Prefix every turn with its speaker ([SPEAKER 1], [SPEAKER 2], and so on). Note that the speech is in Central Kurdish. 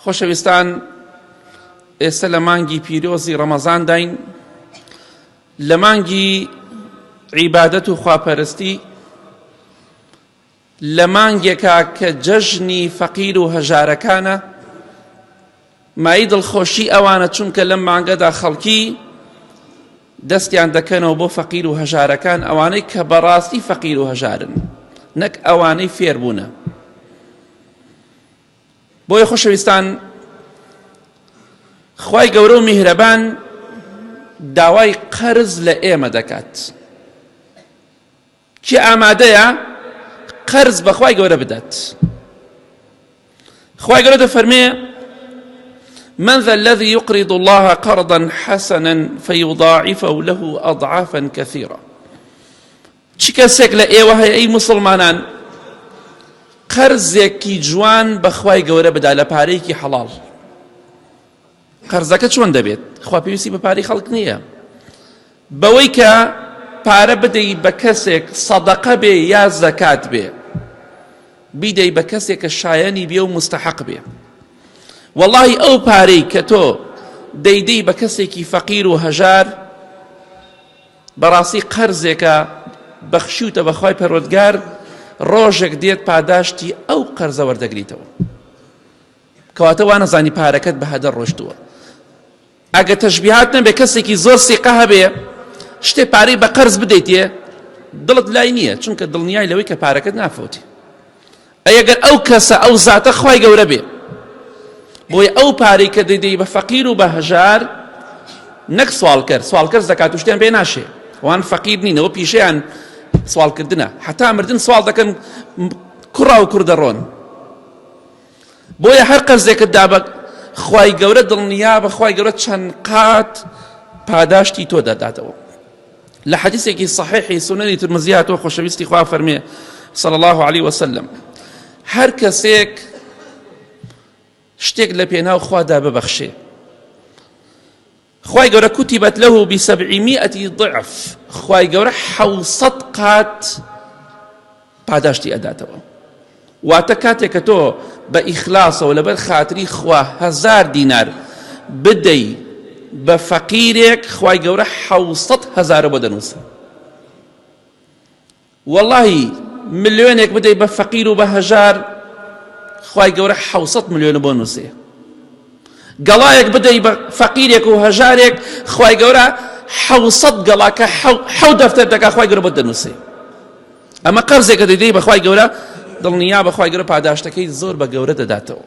[SPEAKER 1] خۆشەویستان، ئێستا لە مانگی پیرۆزی ڕەمەزان داین، لە مانگی عیبادەت و خواپەرستی، لە مانگێکا کە جەژنی فەقیر و هەژارەکانە. مای دڵخۆشی ئەوانە چونکە لەم مانگەدا خەڵکی دەستیان دەکەنەوە بۆ فەقیر و هەژارەکان، ئەوانەی کە بەڕاستی فەقیر و هەژارن، نەک ئەوانەی فێربوونە. بۆیە خۆشەویستان، خوای گەورە و میهرەبان داوای قەرز لە ئێمە دەکات. کی ئامادەیە قەرز بە خوای گەورە بدات؟ خوای گەورە دەفەرمێ: من ذا الذي يقرض الله قرضا حسنا فيضاعفه له أضعافا كثيرة. چی کەسێک لە ئێوە هەیە ئەی مسلمانان قەرزێکی جوان بە خوای گەورە بدا لە پارەیەکی حەڵاڵ؟ قەرزەکە چۆن دەبێت؟ خوا پێویستی بە پارەی خەڵک نییە، بەوەی کە پارە بدەی بە کەسێک سەدەقە بێ یا زەکات بێ، بیدەی بە کەسێک کە شایەنی بێ و مستحق بێ. واللهی ئەو پارەی کە تۆ دەیدەی بە کەسێکی فەقیر و هەژار بەڕاستی قەرزێکە بەخشیوتە بە خوای پەروەردگار، ڕۆژێک دێت پاداشتی ئەو قەرزە وەردەگریتەوە، کەواتە وا نەزانی پارەکەت بە هەدەر ڕۆشتووە. ئەگە تەشبیهات نەبێ کەسێکی زۆر سیقە هەبێ شتێ پارەی بە قەرز بدەیتێ، دڵت لای نییە، چونکە دڵنیای لەوەی کە پارەکەت نافەوتی. ئەگەر ئەو کەسە ئەو زاتە خوای گەورە بێ، بۆیە ئەو پارەی کە دەیدەی بە فەقیر و بە هەژار، نەک سوالکەر زەکات و شتیان پێ ناشێ، وان فەقیر نینەوە پیشەیان سوالکردنە، حتا مردن سوال دەکەن کوڕا و کوور دەڕۆن. بۆیە هەر قەرزێکت دا بە خوای گەورە دڵنیا بە خوای گەورە چەند قات پاداشتی تۆ دەداتەوە. لە حەدیثێکی صحیحی سونەنی ترمزی هاتووە، خۆشەویستی خوا فەرمێ صلی الله عليه وسلم: هەر کەسێک شتێک لە پێناو خوادا ببەخشێ، خوای گەورە کوتیبەت له ب700 ضعف، خوای گەورە 700 قات پاداشتی ئەداتەوە. واتە کاتێک کە تۆ بە ئیخلاسەوە لەبەر خاتری خوا 1000 دینار بدەی بە فەقیرێک، خوای گەورە 700,000 بۆ دەنووسە. واللهی ملیۆنێک بدەی بە فەقیر و بە هەژار، خوای گەورە 700 ملیۆن بۆ نووسێ. گەڵایەک بدەی بە فەقیرێک و هەژارێک، خوای گەورە 700 گەڵاکە 7 دەفتەر دەکا، خوای گەورە بۆ دەنووسێ. ئەمە قەرزێکە دەیدەی بە خوای گەورە، دڵنیا بە خوای گەورە پاداشتەکەی زۆر بە گەورە دەداتەوە.